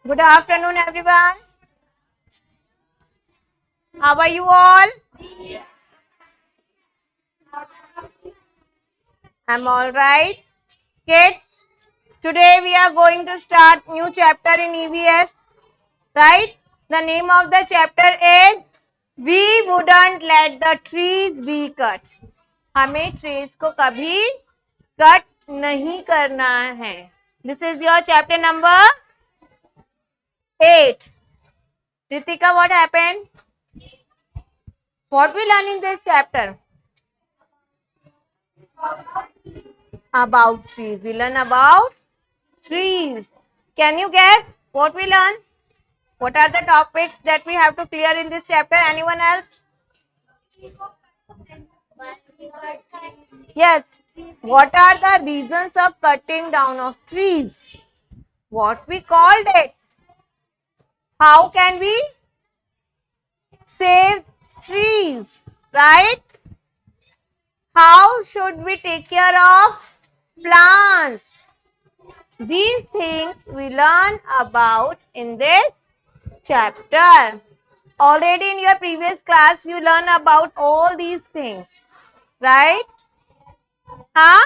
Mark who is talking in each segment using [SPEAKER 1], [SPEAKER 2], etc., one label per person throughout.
[SPEAKER 1] Good afternoon, everyone. How are you all? I'm all right. Kids, today we are going to start new chapter in EVS, right? The name of the chapter is We Wouldn't Let the Trees Be Cut. हमें trees को कभी cut नहीं करना है. This is your chapter number 8. Ritika, what happened? What we learn in this chapter? About trees. We learn about trees. Can you guess what we learn? What are the topics that we have to clear in this chapter? Anyone else? Yes. What are the reasons of cutting down of trees? What we called it? How can we save trees? Right? How should we take care of plants? These things we learn about in this chapter. Already in your previous class, you learn about all these things, right? Huh?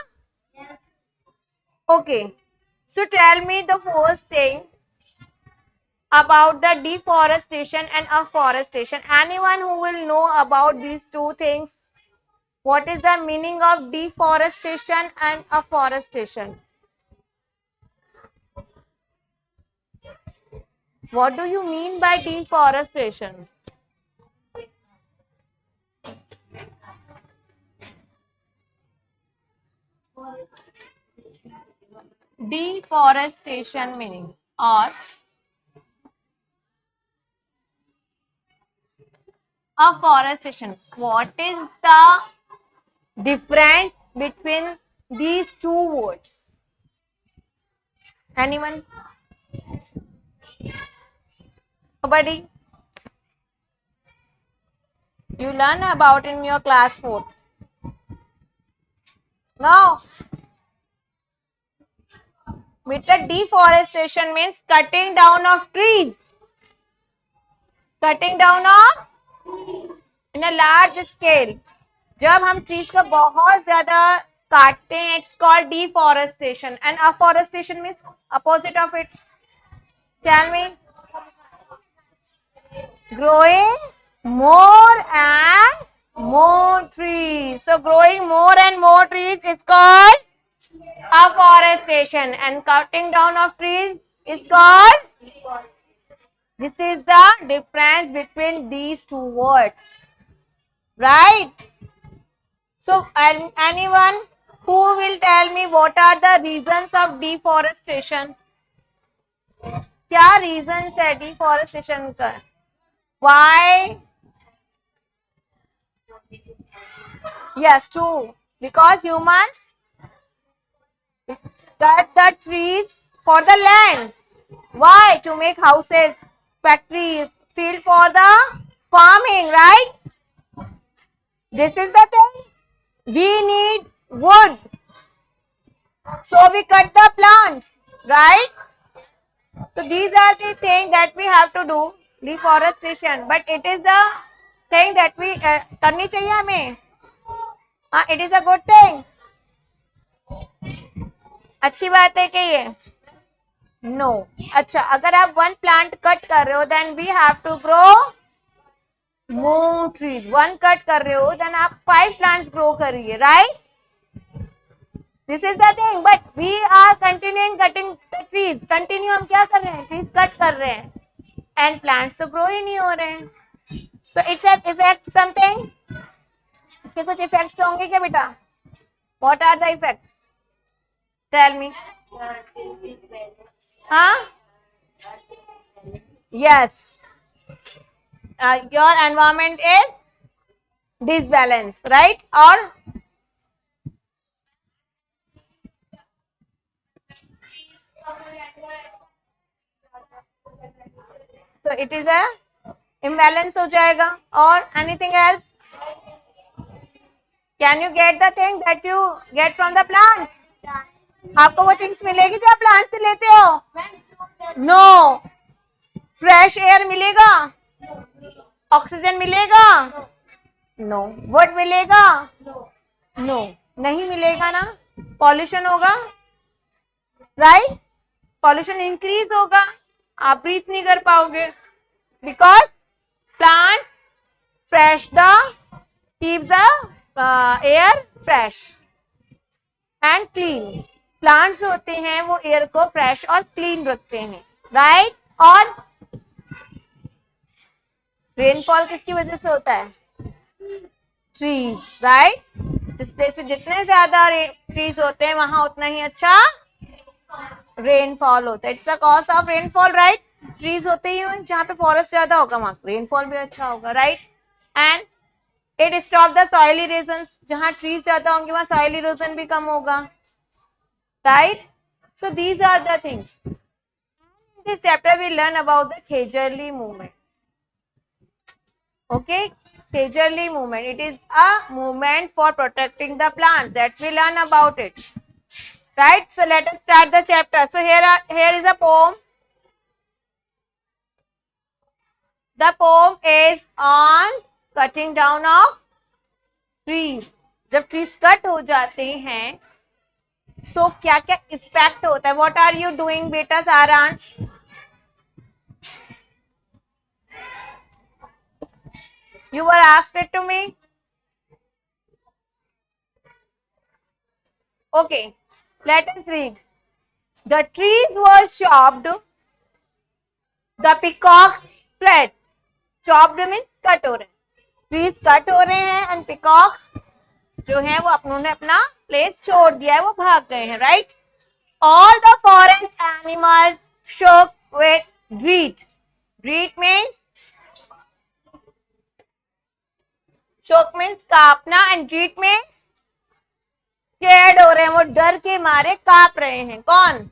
[SPEAKER 1] Okay. So tell me the first thing about the deforestation and afforestation. Anyone who will know about these two things? What is the meaning of deforestation and afforestation? What do you mean by deforestation? Deforestation meaning or afforestation. What is the difference between these two words? Anyone? Nobody? You learn about in your class 4th. No. With the deforestation means cutting down of trees. Cutting down of in a large scale. जब हम trees का बहुत ज्यादा काटते हैं, it's called deforestation. And afforestation means opposite of it. Tell me. Growing more and more trees. So growing more and more trees is called afforestation, and cutting down of trees is called. This is the difference between these two words, right? So anyone who will tell me what are the reasons of deforestation? क्या reasons है deforestation का? Why? Yes, true. Because humans cut the trees for the land. Why? To make houses, factories, field for the farming, right? This is the thing. We need wood. So we cut the plants, right? So these are the things that we have to do, deforestation. But it is the thing that we करनी चाहिए हमें. It is a good thing. अच्छी बात है क्या ये? No. अच्छा, अगर आप one plant cut कर रहे हो, then we have to grow more trees. One cut कर रहे हो, then आप 5 plants grow करिए, right? This is the thing, but we are continuing cutting the trees. Continue हम क्या कर रहे हैं? Trees cut कर रहे हैं, and plants तो grow ही नहीं हो रहे हैं. So it's a effect something. इसके कुछ effects होंगे क्या बेटा? What are the effects? Tell me. हाँ? Yes. Your environment is disbalanced, right? Or so it is a imbalance हो जाएगा. Or anything else? Can you get the thing that you get from the plants? आपको वो things मिलेगी जो आप plant से लेते हो? No. फ्रेश एयर मिलेगा? ऑक्सीजन मिलेगा? नो। वुड मिलेगा? नो, नहीं मिलेगा ना। पॉल्यूशन होगा, राइट? पॉल्यूशन इंक्रीज होगा, आप ब्रीथ नहीं कर पाओगे, because plant fresh the keeps the air fresh and clean. Plants होते हैं वो एयर को फ्रेश और क्लीन रखते हैं, राइट? और रेनफॉल किसकी वजह से होता है? Trees, right? जिस प्लेस पे जितने ज्यादा ट्रीज होते हैं वहां उतना ही अच्छा रेनफॉल होता है। It's a cause of rainfall, right? Trees होते ही जहां पे फॉरेस्ट ज्यादा होगा वहां रेनफॉल भी अच्छा होगा, right? And it stop the soil erosion, जहां ट्रीज ज्यादा होंगे वहां सॉइल इरोजन भी कम होगा, right? So these are the things. In this chapter we learn about the Khejrli movement. Okay, Khejrli movement, it is a movement for protecting the plant, that we learn about it, right? So let us start the chapter. So here is a poem. The poem is on cutting down of trees. जब trees cut हो जाते हैं so क्या क्या effect होता है? What are you doing बेटा सारांश? You were asked it to me. Okay, let us read. The trees were chopped, the peacocks fled. Chopped means cut हो रहे हैं, trees cut हो रहे हैं and peacocks जो है वो उन्होंने अपना प्लेस छोड़ दिया है, वो भाग गए हैं, right? All the forest animals shook with dread. Dread means shock means कांपना and dread means scared हो रहे हैं, वो डर के मारे कांप रहे हैं। कौन?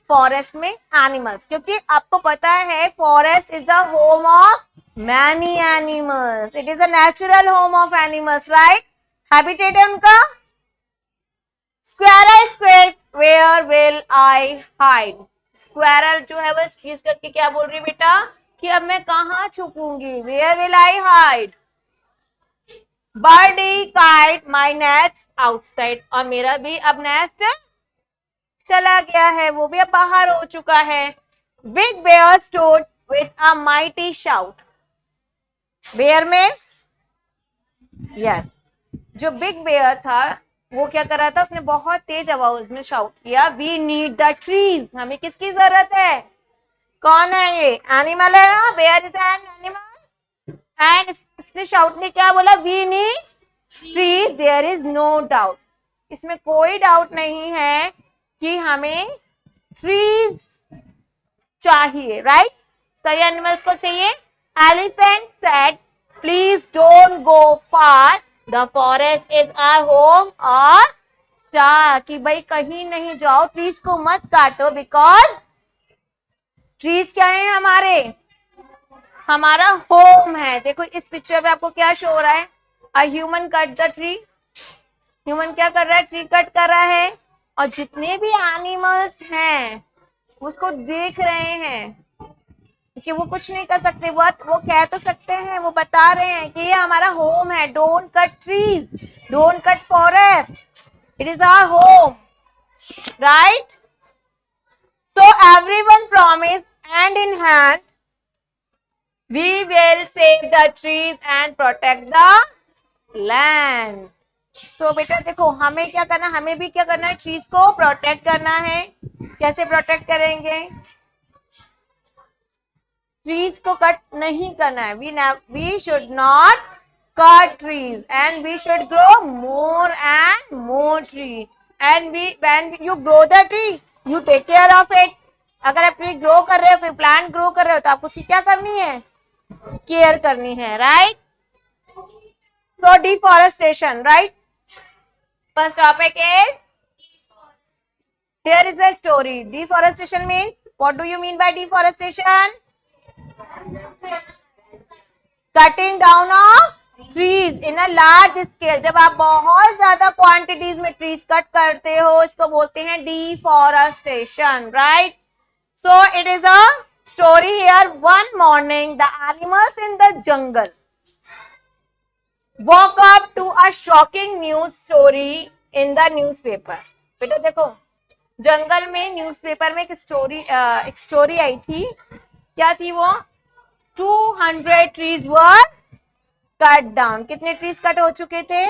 [SPEAKER 1] फॉरेस्ट में एनिमल्स, क्योंकि आपको पता है forest is the home of many animals, it is a natural home of animals, right? Habitat है उनका। Squirrel squeaked where will I hide. Squirrel जो है वो चीज करके क्या बोल रही है बेटा कि अब मैं कहाँ छुपूंगी? Where will I hide? Birdie kite my nest outside, और मेरा भी अब नेस्ट चला गया है, वो भी अब बाहर हो चुका है। Big bear stood with a mighty shout. Bear means yes, जो बिग बेयर था वो क्या कर रहा था? उसने बहुत तेज आवाज में शाउट किया, वी नीड द ट्रीज, हमें किसकी जरूरत है? कौन है ये? एनिमल है ना, bear is an animal. And इसने शाउट ने क्या बोला? We need trees, there is no doubt, इसमें कोई डाउट नहीं है कि हमें ट्रीज चाहिए, राइट? सही एनिमल्स को चाहिए। Elephant said please don't go far, the forest is our home, और स्टार, कि भाई कहीं नहीं जाओ, ट्रीज को मत काटो, बिकॉज ट्रीज क्या है? हमारा होम है। देखो इस पिक्चर में आपको क्या शो हो रहा है? A human cut the tree. Human क्या कर रहा है? ट्री कट कर रहा है, और जितने भी एनिमल्स हैं उसको देख रहे हैं कि वो कुछ नहीं कर सकते, बट वो कह तो सकते हैं, वो बता रहे हैं कि ये हमारा होम है, don't cut trees, don't cut forest, it is our home, right? So everyone promise hand in hand, we will save the trees and protect the land. So बेटा देखो हमें क्या करना, हमें भी क्या करना है? ट्रीज को प्रोटेक्ट करना है। कैसे प्रोटेक्ट करेंगे? ट्रीज को कट नहीं करना है, we should not cut trees and we should grow more and more tree, and when you grow the tree you take care of it. अगर आप ट्री ग्रो कर रहे हो, कोई प्लांट ग्रो कर रहे हो, तो आपको उसकी क्या करनी है? केयर करनी है, right? So deforestation, right? First topic is, here is the story. Deforestation means, what do you mean by deforestation? Cutting down of trees in a large scale. जब आप बहुत ज्यादा क्वांटिटीज में ट्रीज कट करते हो, इसको बोलते हैं deforestation, right? So it is a Story here, one morning the animals in the jungle woke up to a shocking news story in the newspaper. बेटा देखो, जंगल में न्यूज़पेपर में एक स्टोरी आई थी. क्या थी वो? 200 trees were cut down. कितने ट्रीज कट हो चुके थे?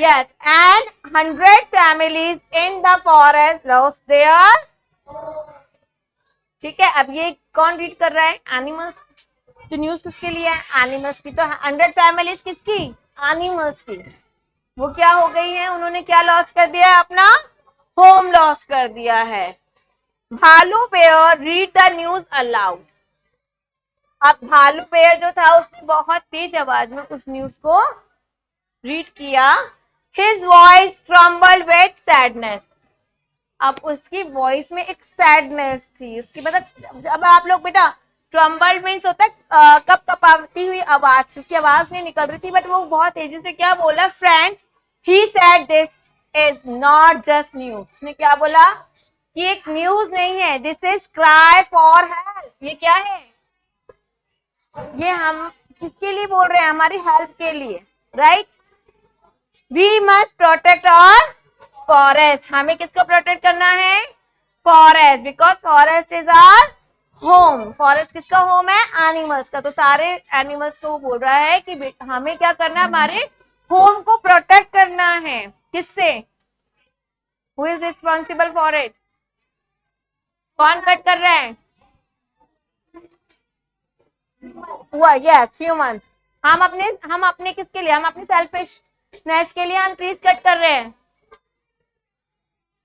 [SPEAKER 1] Yes, and 100 families in the forest lost their. ठीक है, अब ये कौन रीड कर रहा है? एनिमल्स. तो न्यूज किसके लिए है? एनिमल्स की. तो 100 फैमिलीज किसकी? एनिमल्स की. वो क्या हो गई है? उन्होंने क्या लॉस कर दिया है? अपना होम लॉस कर दिया है. भालू bear read the news aloud. अब भालू बेयर जो था उसने बहुत तेज आवाज में उस न्यूज को रीड किया. His voice trembled with sadness. अब उसकी वॉइस में एक सैडनेस थी. उसकी मतलब अब आप लोग बेटा, ट्रम्बल्ड मीन्स होता है कप कपाती हुई आवाज. उसकी आवाज नहीं निकल रही थी, बट वो बहुत तेजी से क्या बोला? Friends, he said this is not just news. उसने क्या बोला? कि एक न्यूज नहीं है, this is cry for help. ये क्या है? ये हम किसके लिए बोल रहे हैं? हमारी हेल्प के लिए, right? We must protect our forest. हमें किसको प्रोटेक्ट करना है? Forest, because forest is our home. Forest किसका होम है? एनिमल्स का. तो सारे एनिमल्स को वो बोल रहा है कि हमें क्या करना है? हमारे होम को प्रोटेक्ट करना है. किससे? Who is responsible for it? कौन कट कर रहा है? Yes, humans. हम अपने किसके लिए? हम अपनी सेल्फिशनेस के लिए हम ट्रीज कट कर रहे हैं.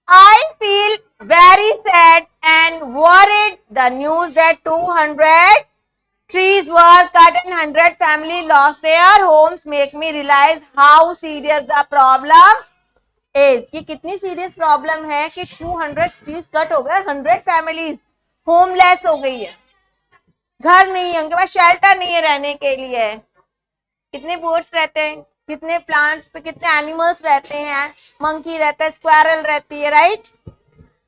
[SPEAKER 1] I feel very sad and worried. The news that 200 trees were cut and 100 families lost their homes make me realize how serious the problem is. कि कितनी सीरियस प्रॉब्लम है कि 200 trees कट हो गए, 100 families homeless हो गई है. घर नहीं है, उनके पास शेल्टर नहीं है रहने के लिए. कितने बर्ड्स रहते हैं, कितने प्लांट्स पे कितने एनिमल्स रहते हैं. मंकी रहता है, स्क्वारल रहती है, राइट?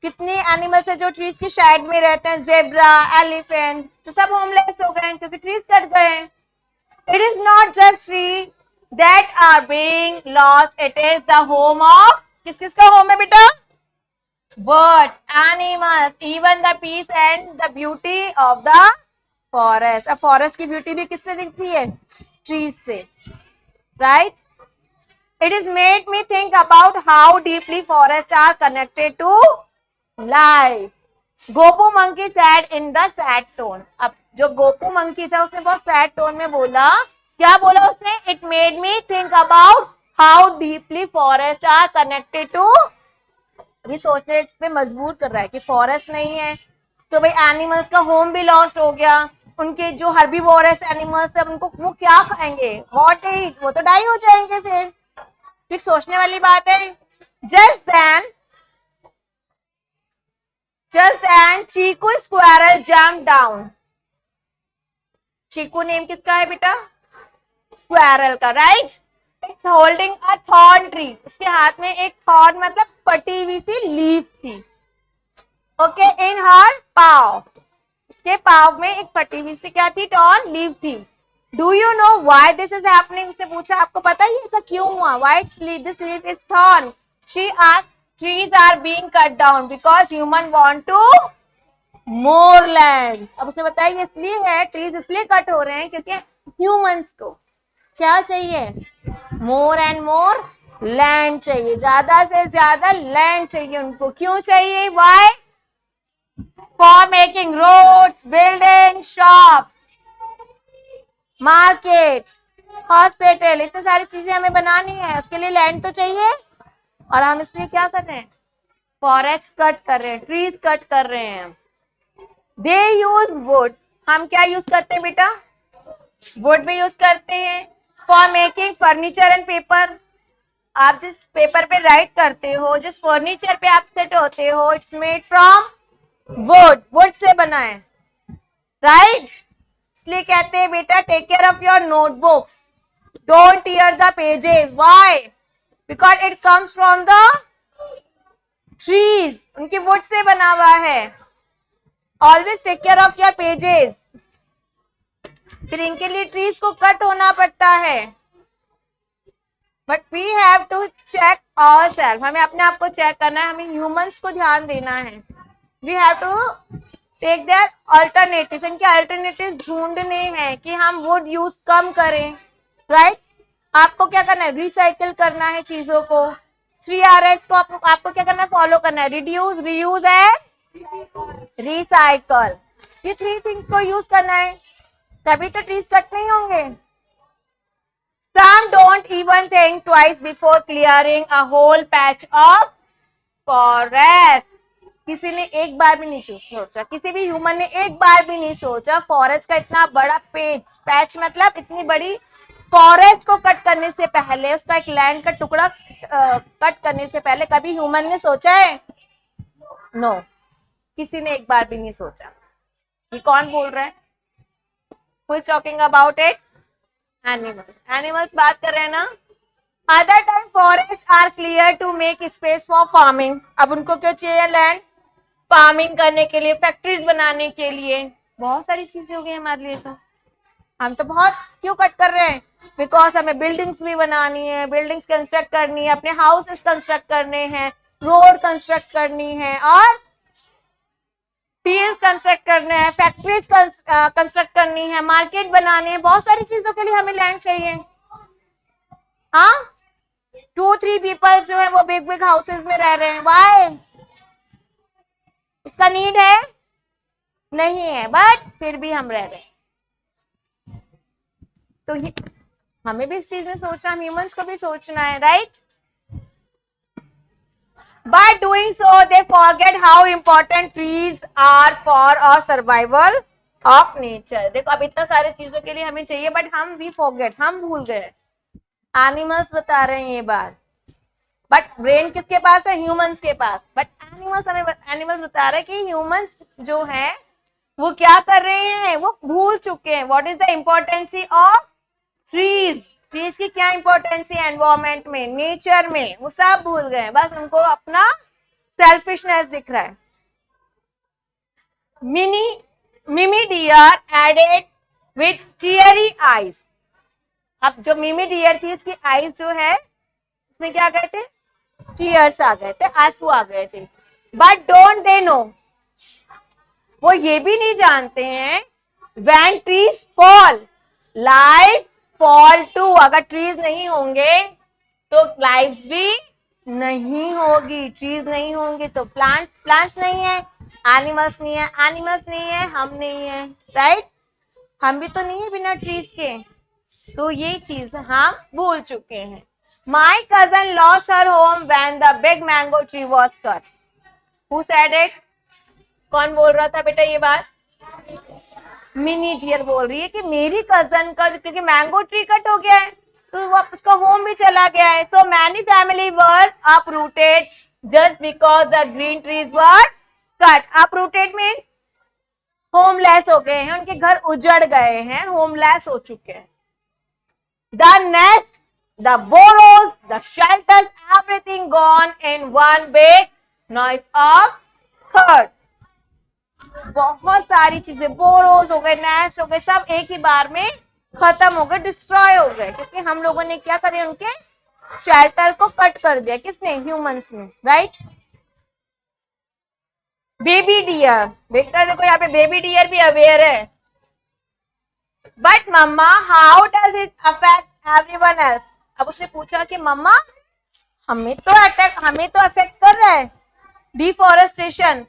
[SPEAKER 1] कितने एनिमल्स है जो ट्रीज की साइड में रहते हैं, जेब्रा, एलिफेंट. तो सब होमलेस हो गए हैं क्योंकि ट्रीज कट गए. It is not just tree that are being lost, it is the home of. किस किसका होम है बेटा? Birds, animals, even the peace and the beauty of the forest. अब फॉरेस्ट की ब्यूटी भी किससे दिखती है? ट्रीज से, right? It is made me think about how deeply forests are connected to life. Gopu monkey said in the sad tone. अब जो Gopu monkey था उसने बहुत सैड टोन में बोला. क्या बोला उसने? It made me think about how deeply forests are connected to. अभी सोचने पे मजबूर कर रहा है कि फॉरेस्ट नहीं है तो भाई एनिमल्स का होम भी लॉस्ट हो गया. उनके जो हर्बीवोरस एनिमल्स है उनको वो क्या खाएंगे? व्हाट ईट? वो तो डाई हो जाएंगे फिर. ठीक, सोचने वाली बात है. जस्ट देन चीकू स्क्वायरल जंप डाउन. चीकू नेम किसका है बेटा? स्क्वायरल का, right? It's holding a thorn tree. उसके हाथ में एक थॉर्न मतलब फटी हुई सी लीफ थी. ओके, इन हर पाव. उसके पाव में एक फटी हुई सी क्या थी? टॉर्न लीफ थी. Do you know why this is happening? उसने पूछा आपको पता है ऐसा क्यों हुआ? Why this leaf is thorn? She asked. Trees are being cut down because human want to more land. अब उसने बताया ये इसलिए है, ट्रीज इसलिए कट हो रहे हैं क्योंकि ह्यूमंस को क्या चाहिए? मोर एंड मोर लैंड चाहिए. ज्यादा से ज्यादा लैंड चाहिए उनको. क्यों चाहिए? Why? For making roads, building, shops, market, hospital. इतनी सारी चीजें हमें बनानी है, उसके लिए लैंड तो चाहिए. और हम इसलिए क्या कर रहे हैं? फॉरेस्ट कट कर रहे हैं, ट्रीज कट कर रहे हैं. दे यूज वुड. हम क्या यूज करते हैं बेटा? वुड भी यूज करते हैं for making furniture and paper. आप जिस पेपर पे राइट करते हो, जिस फर्नीचर पे आप सेट होते हो, it's made from wood. Wood से बना है, राइट? इसलिए कहते हैं बेटा take care of your notebooks, don't tear the pages. Why? Because it comes from the trees. उनके वुड से बना हुआ है. Always take care of your pages. फिर इनके लिए ट्रीज को कट होना पड़ता है, but we have to check ourself, हमें अपने आप को चेक करना है, हमें ह्यूमंस को ध्यान देना है। We have to take their alternative, इनके अल्टरनेटिव ढूंढने हैं कि हम वुड यूज कम करें, राइट? आपको क्या करना है? रिसाइकिल करना है चीजों को। 3Rs को आपको क्या करना है? फॉलो करना है। रिड्यूस, रीयूज एंड रिसाइकल, ये 3 थिंग्स को यूज करना है, तभी तो ट्रीज कट नहीं होंगे। Some don't even think twice before clearing a whole patch of forest. किसी ने एक बार भी नहीं सोचा, किसी भी ह्यूमन ने एक बार भी नहीं सोचा फॉरेस्ट का इतना बड़ा पैच मतलब इतनी बड़ी फॉरेस्ट को कट करने से पहले, उसका एक लैंड का टुकड़ा कट करने से पहले कभी ह्यूमन ने सोचा है? नो, किसी ने एक बार भी नहीं सोचा। ये कौन बोल रहा है? Who is talking about it? Animals बात कर रहे हैं ना। Other time forest are clear to make space for farming. अब उनको क्यों चाहिए लैंड? फार्मिंग करने के लिए, फैक्ट्रीज बनाने के लिए, बहुत सारी चीजें हो गई हमारे लिए। तो हम तो बहुत क्यों कट कर रहे हैं? बिकॉज हमें बिल्डिंग्स भी बनानी है, बिल्डिंग्स कंस्ट्रक्ट करनी है, अपने हाउसेस कंस्ट्रक्ट करने हैं, रोड कंस्ट्रक्ट करनी है, और फील्ड कंस्ट्रक्ट करने हैं, फैक्ट्रीज कंस्ट्रक्ट करनी है, मार्केट बनाने हैं, बहुत सारी चीजों के लिए हमें लैंड चाहिए। हाँ, 2-3 पीपल जो है वो बिग बिग हाउसेस में रह रहे हैं, वाई? इसका नीड है? नहीं है, बट फिर भी हम रह रहे हैं। तो हमें भी इस चीज में सोचना, ह्यूमंस को भी सोचना है, right? By doing so, they forget how important trees are for our survival of nature. देखो, अब इतना सारे चीजों के लिए हमें चाहिए, बट हम भी forget, हम भूल गए। एनिमल्स बता रहे हैं ये बात, बट ब्रेन किसके पास है? ह्यूमंस के पास। बट एनिमल्स बता रहे हैं कि ह्यूमंस जो है वो क्या कर रहे हैं? वो भूल चुके हैं। What is the impotency of trees? Trees की क्या इंपॉर्टेंस है एनवायरमेंट में, नेचर में, वो सब भूल गए। बस उनको अपना सेल्फिशनेस दिख रहा है। Mimi deer added with teary eyes. अब जो मिमी डियर थी, इसकी आईज जो है, इसमें क्या गए थे? टीयर्स आ गए थे, आंसू आ गए थे। बट डोंट दे नो, वो ये भी नहीं जानते हैं, when trees fall life fall too. अगर ट्रीज नहीं होंगे तो लाइफ भी नहीं होगी। ट्रीज नहीं होंगे तो प्लांट्स नहीं है, एनिमल्स नहीं है, एनिमल्स नहीं है, हम नहीं है, राइट? हम भी तो नहीं है बिना ट्रीज के। तो ये चीज हम भूल चुके हैं। My cousin lost her home when the big mango tree was cut. Who said it? कौन बोल रहा था बेटा ये बात? मिनी डियर बोल रही है कि मेरी कजन का, क्योंकि मैंगो ट्री कट हो गया है तो वो उसका होम भी चला गया है। So many family were uprooted just because the green trees were cut. Uprooted means homeless हो गए हैं, उनके घर उजड़ गए हैं, होमलेस हो चुके हैं। The nest, the borrows, the shelters, everything gone in one big noise of third. बहुत सारी चीजें, बोरोज हो गए, नेस्ट हो गए, सब एक ही बार में खत्म हो गए, डिस्ट्रॉय हो गए, क्योंकि हम लोगों ने क्या करे? उनके शेल्टर को कट कर दिया। किसने? ह्यूमंस ने, राइट? बेबी डियर, बेटा देखो यहाँ पे बेबी डियर भी अवेयर है। But mama how does it affect everyone else? अब उसने पूछा कि मम्मा हमें तो अफेक्ट कर रहा है डिफॉरेस्टेशन,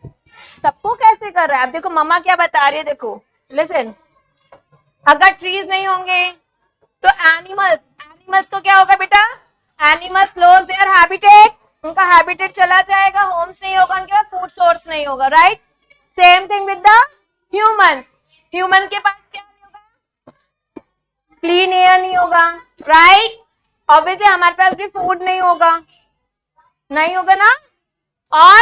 [SPEAKER 1] सबको कैसे कर रहा है? अब देखो मम्मा क्या बता रही है, देखो लिसन। अगर ट्रीज नहीं होंगे तो एनिमल्स को क्या होगा बेटा? एनिमल्स लॉस देयर हैबिटेट, उनका हैबिटेट चला जाएगा, होम्स नहीं होगा उनके पास, फूड सोर्स नहीं होगा, right? Same thing with the humans. Human के पास क्या नहीं होगा? क्लीन एयर नहीं होगा, राइट? ऑब्वियसली हमारे पास भी फूड नहीं होगा ना, और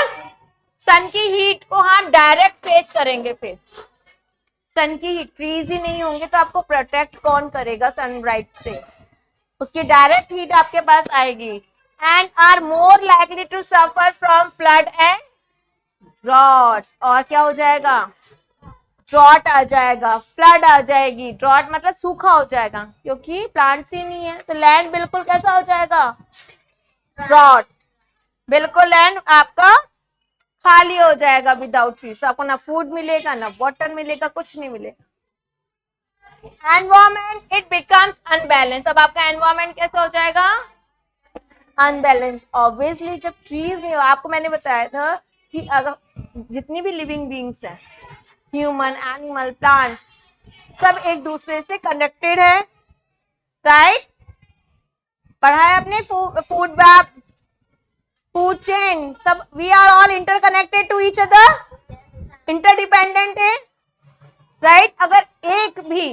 [SPEAKER 1] सन की हीट को हम डायरेक्ट फेस करेंगे। फिर सन की हीट, ट्रीज ही नहीं होंगे तो आपको प्रोटेक्ट कौन करेगा सनब्राइट से? उसकी डायरेक्ट हीट आपके पास आएगी। And are more likely to suffer from flood and droughts. और क्या हो जाएगा? ड्रॉट आ जाएगा, फ्लड आ जाएगी। ड्रॉट मतलब सूखा हो जाएगा क्योंकि प्लांट्स ही नहीं है, तो लैंड बिल्कुल कैसा हो जाएगा, ड्रॉट। बिल्कुल लैंड आपका खाली हो जाएगा विदाउट ट्रीज। तो आपको ना फूड मिलेगा, ना वाटर मिलेगा, कुछ नहीं मिलेगा। Environment it becomes unbalance. अब आपका एनवायरमेंट कैसा हो जाएगा, अनबैलेंस। ऑब्वियसली जब ट्रीज नहीं हो, आपको मैंने बताया था कि अगर जितनी भी लिविंग बींग्स हैं, ह्यूमन, एनिमल, प्लांट्स, सब एक दूसरे से कनेक्टेड है, राइट। पढ़ा है आपने फूड वेब, फूड चेन, सब we are all interconnected to each other, interdependent है, राइट। अगर एक भी,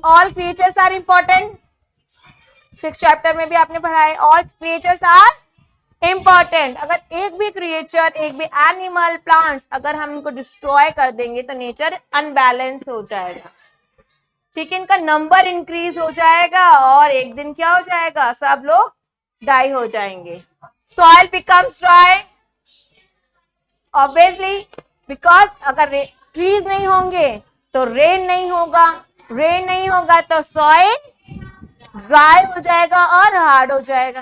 [SPEAKER 1] all creatures are important, 6th chapter में भी आपने पढ़ा है, ऑल क्रिएचर्स आर इंपॉर्टेंट। अगर एक भी क्रिएचर, एक भी एनिमल, प्लांट्स, अगर हम इनको डिस्ट्रॉय कर देंगे तो नेचर अनबैलेंस हो जाएगा, ठीक है। इनका नंबर इंक्रीज हो जाएगा और एक दिन क्या हो जाएगा, सब लोग डाई हो जाएंगे। Soil becomes dry, obviously, because अगर ट्रीज नहीं होंगे तो रेन नहीं होगा, रेन नहीं होगा तो सॉइल ड्राई हो जाएगा और हार्ड हो जाएगा,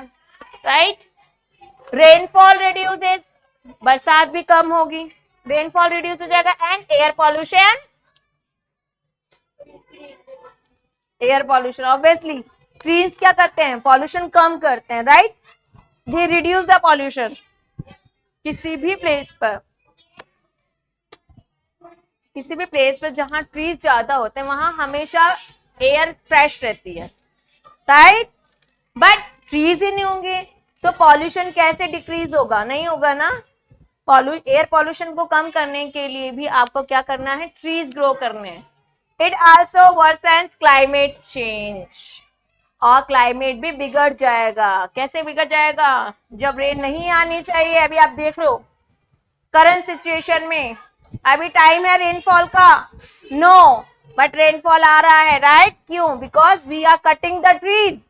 [SPEAKER 1] राइट। रेनफॉल रिड्यूसेस, बरसात भी कम होगी, रेनफॉल रिड्यूस हो जाएगा। And air pollution, air pollution obviously trees क्या करते हैं, पॉल्यूशन कम करते हैं, right. They reduce the pollution. किसी भी प्लेस पर, किसी भी प्लेस पर जहां ट्रीज ज्यादा होते हैं वहां हमेशा एयर फ्रेश रहती है, राइट। बट ट्रीज ही नहीं होंगे तो पॉल्यूशन कैसे डिक्रीज होगा, नहीं होगा ना। एयर पॉल्यूशन को कम करने के लिए भी आपको क्या करना है, ट्रीज ग्रो करने हैं। इट आल्सो वर्सेंस क्लाइमेट चेंज, और क्लाइमेट भी बिगड़ जाएगा। कैसे बिगड़ जाएगा, जब रेन नहीं आनी चाहिए, अभी आप देख लो करंट सिचुएशन में, अभी टाइम है रेनफॉल का, नो, बट रेनफॉल आ रहा है, राइट। क्यों, because we are cutting the trees.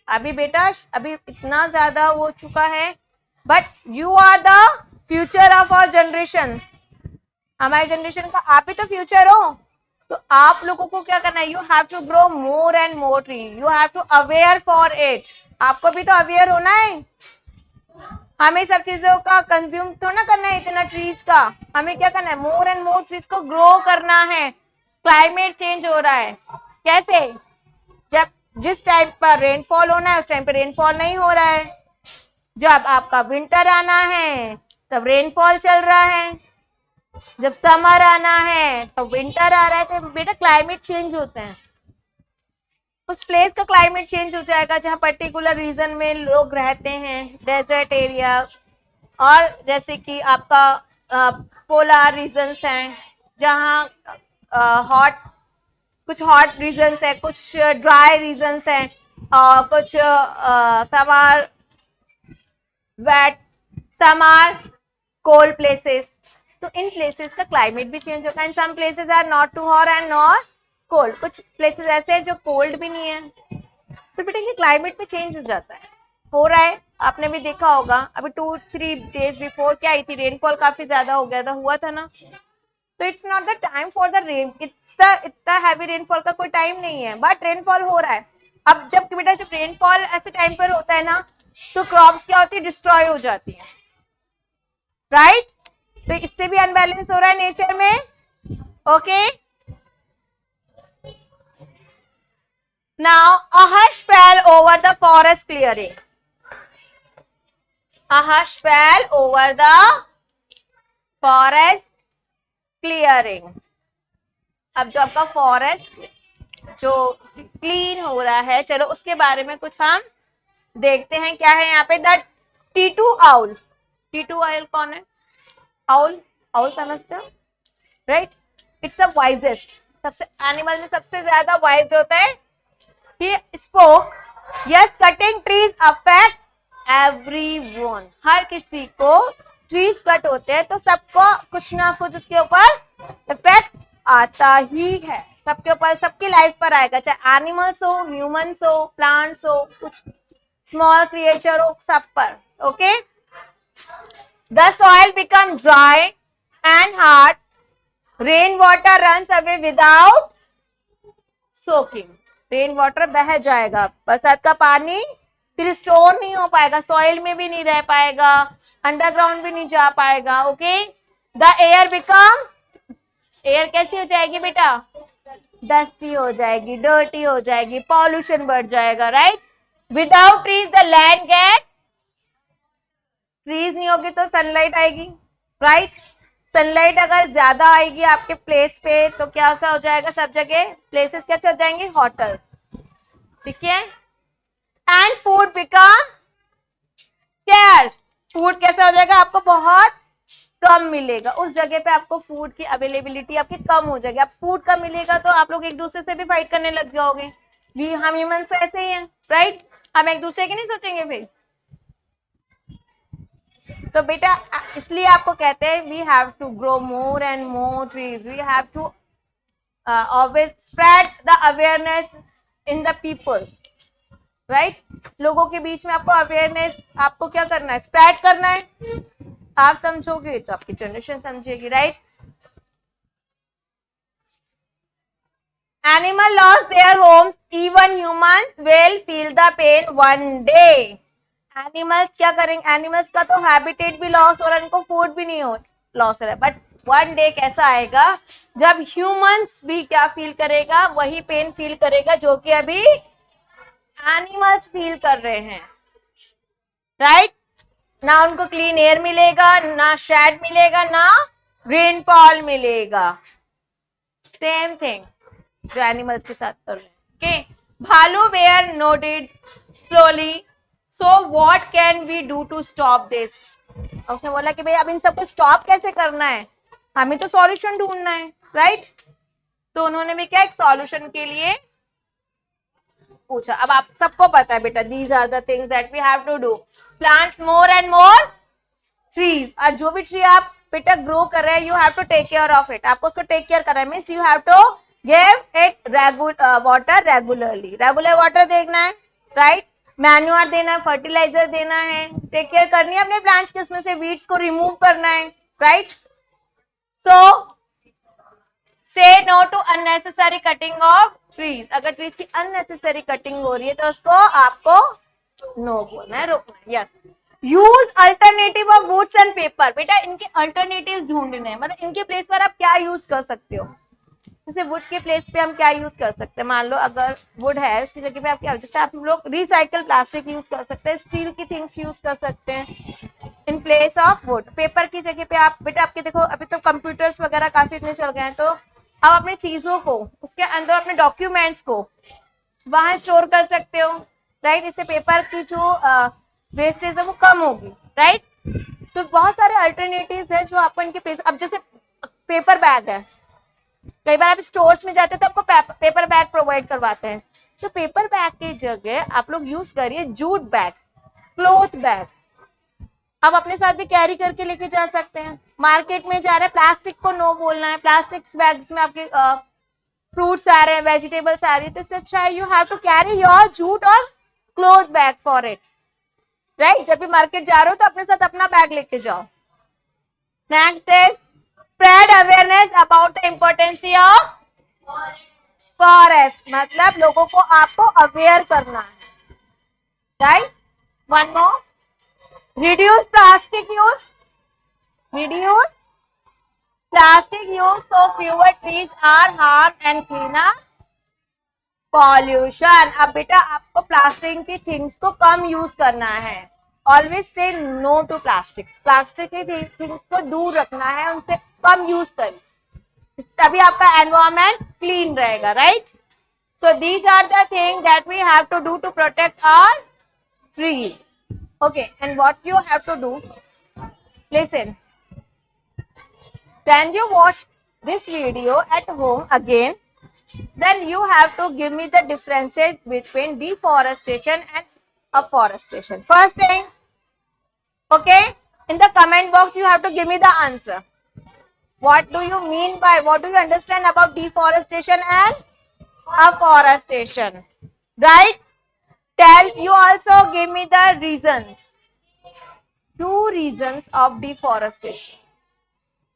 [SPEAKER 1] अभी बेटा, अभी इतना ज्यादा हो चुका है, but you are the future of our generation, हमारी जनरेशन का आप ही तो फ्यूचर हो। तो आप लोगों को क्या करना है, you have to grow more and more tree, you have to aware for it. आपको भी तो अवेयर होना है, हमें सब चीजों का कंज्यूम तो ना करना है इतना ट्रीज का, हमें क्या करना है, मोर एंड मोर ट्रीज को ग्रो करना है। क्लाइमेट चेंज हो रहा है, कैसे, जब जिस टाइम पर रेनफॉल होना है उस टाइम पर रेनफॉल नहीं हो रहा है, जब आपका विंटर आना है तब रेनफॉल चल रहा है, जब समर आना है तो विंटर आ रहा है। तो बेटा क्लाइमेट चेंज होते हैं, उस प्लेस का क्लाइमेट चेंज हो जाएगा जहां पर्टिकुलर रीजन में लोग रहते हैं, डेजर्ट एरिया, और जैसे कि आपका पोलर रीजन्स हैं जहां हॉट, कुछ हॉट रीजन्स है, कुछ ड्राई रीजन्स हैं, और कुछ some are wet, some are cold places. तो इन प्लेसेस का क्लाइमेट भी चेंज होगा, and some places are not too hot and not cold, कुछ प्लेसेस ऐसे हैं जो कोल्ड भी नहीं है। तो बेटा ये क्लाइमेट में चेंज हो जाता है, हो रहा है, आपने भी देखा होगा। अभी 2-3 डेज बिफोर क्या आई थी, रेनफॉल काफी ज्यादा हो गया था, हुआ था ना। तो it's not the time for the rain, इतना हैवी रेनफॉल का कोई टाइम नहीं है, बट रेनफॉल हो रहा है। अब जब बेटा जब रेनफॉल ऐसे टाइम पर होता है ना, तो क्रॉप्स क्या होती है, डिस्ट्रॉय हो जाती है, राइट। तो इससे भी अनबैलेंस हो रहा है नेचर में, okay. Now a hush fell over the forest clearing, a hush fell over the forest clearing। अब जो आपका फॉरेस्ट जो क्लीन हो रहा है, चलो उसके बारे में कुछ हम देखते हैं। क्या है यहाँ पे, the Titu owl, Titu owl कौन है, आउल, आउल समझते हो, राइट। इट्स अ वाइजेस्ट, सबसे एनिमल में सबसे ज्यादा वाइज होता है। He spoke, yes, cutting trees affect everyone, हर किसी को ट्रीज कट होते हैं तो सबको कुछ ना कुछ उसके ऊपर इफेक्ट आता ही है, सबके ऊपर, सबकी लाइफ पर आएगा, चाहे एनिमल्स हो, ह्यूमंस हो, प्लांट्स हो, कुछ स्मॉल क्रिएचर हो, सब पर, okay. The soil become dry and hard rain water runs away without soaking, rain water बह जाएगा, बरसात का पानी फिर स्टोर नहीं हो पाएगा, सॉइल में भी नहीं रह पाएगा, अंडरग्राउंड भी नहीं जा पाएगा। Okay, the air become, air कैसी हो जाएगी बेटा, डस्टी हो जाएगी, डर्टी हो जाएगी, पॉल्यूशन बढ़ जाएगा, right. Without trees the land get, trees नहीं होगी तो सनलाइट आएगी, राइट। सनलाइट अगर ज्यादा आएगी आपके प्लेस पे तो क्या सा हो जाएगा, सब जगह प्लेसेस कैसे हो जाएंगे, हॉटर, ठीक है। And food become scarce, food कैसे हो जाएगा, आपको बहुत कम मिलेगा, उस जगह पे आपको फूड की अवेलेबिलिटी आपकी कम हो जाएगी। अब फूड कम मिलेगा तो आप लोग एक दूसरे से भी फाइट करने लग जाओगे, हम ह्यूमंस तो ऐसे ही हैं, राइट, हम एक दूसरे की नहीं सोचेंगे फिर। तो बेटा इसलिए आपको कहते हैं we have to grow more and more trees, we have to always spread the awareness in the peoples, right. लोगों के बीच में आपको अवेयरनेस, आपको क्या करना है, स्प्रेड करना है। आप समझोगे तो आपकी जनरेशन समझेगी, right. Animal loss their homes, even humans will feel the pain one day. Animals क्या करेंगे, एनिमल्स का तो हैबिटेट भी लॉस हो रहा है, उनको फूड भी नहीं हो लॉस हो रहा है, बट वन डे कैसा आएगा जब ह्यूमंस भी क्या फील करेगा, वही पेन फील करेगा जो कि अभी एनिमल्स फील कर रहे हैं, राइट। ना उनको क्लीन एयर मिलेगा, ना शेड मिलेगा, ना रेनफॉल मिलेगा, सेम थिंग जो एनिमल्स के साथ कर रहे हैं। ओके, भालू bear noted slowly, so what can we do to stop this. उसने बोला कि भाई अब इन सबको स्टॉप कैसे करना है, हमें तो सॉल्यूशन ढूंढना है, राइट। तो उन्होंने भी क्या एक सॉल्यूशन के लिए पूछा। अब आप सबको पता है बेटा, these are the things that we have to do, plant more and more trees. और जो भी ट्री आप बेटा ग्रो कर रहे हैं, you have to take care of it, आपको उसको टेक केयर करना है, means you have to give it water regularly, regular water देना है, राइट। मैन्यूर देना है, फर्टिलाइजर देना है, टेक केयर करनी है अपने प्लांट्स के, उसमें से वीड्स को रिमूव करना है, right. So say no to unnecessary cutting of trees, अगर ट्रीज की अननेसेसरी कटिंग हो रही है तो उसको आपको नो बोलना है, रोकना है, yes. Use alternative of woods and paper, बेटा इनके अल्टरनेटिव ढूंढने हैं, मतलब इनके प्लेस पर आप क्या यूज कर सकते हो, जैसे वुड के प्लेस पे हम क्या यूज कर सकते हैं, मान लो अगर वुड है उसकी जगह पे आप क्या, जैसे आप लोग रिसाइकल प्लास्टिक यूज कर सकते हैं, स्टील की थिंग्स यूज कर सकते हैं in place of would. Paper की जगह पे आप बेटा, आपके देखो अभी तो कंप्यूटर्स वगैरह काफी इतने चल गए हैं, तो आप अपनी चीजों को उसके अंदर, अपने डॉक्यूमेंट्स को वहां स्टोर कर सकते हो, राइट। इससे पेपर की जो वेस्टेज है वो कम होगी, राइट। तो बहुत सारे अल्टरनेटिव्स हैं जो आपको इनके प्लेस, अब जैसे पेपर बैग है, कई बार आप स्टोर्स में जाते हो तो आपको पेपर बैग प्रोवाइड करवाते हैं, तो पेपर बैग की जगह आप लोग यूज करिए जूट बैग, क्लॉथ बैग, आप अपने साथ भी कैरी करके लेके जा सकते हैं। मार्केट में जा रहे हैं, प्लास्टिक को नो बोलना है, प्लास्टिक बैग्स में आपके फ्रूट्स आ रहे हैं, वेजिटेबल्स आ रही है, तो इससे अच्छा है you have to carry your jute और cloth bag for it, right. जब भी मार्केट जा रहे हो तो अपने साथ अपना बैग लेके जाओ। Next is spread awareness about the importance of forest, मतलब लोगों को आपको अवेयर करना है, right. One more, reduce plastic use, reduce plastic use so fewer trees are harmed and cleaner pollution। अब बेटा आपको प्लास्टिक की थिंग्स को कम यूज करना है, always say no to plastics, plastic की थिंग्स को दूर रखना है, उनसे कम यूज करें, तभी आपका एनवायरमेंट क्लीन रहेगा, right. So these are the thing that we have to do to protect our trees. Okay, and what you have to do, listen, when you watch this video at home again, then you have to give me the differences between deforestation and afforestation. First thing, okay, in the comment box you have to give me the answer. What do you mean by, what do you understand about deforestation and afforestation, right? Tell, you also give me the reasons, two reasons of deforestation,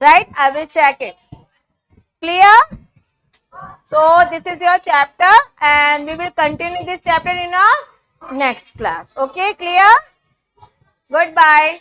[SPEAKER 1] right? I will check it. Clear? So this is your chapter and we will continue this chapter in our next class. Okay, clear? Goodbye.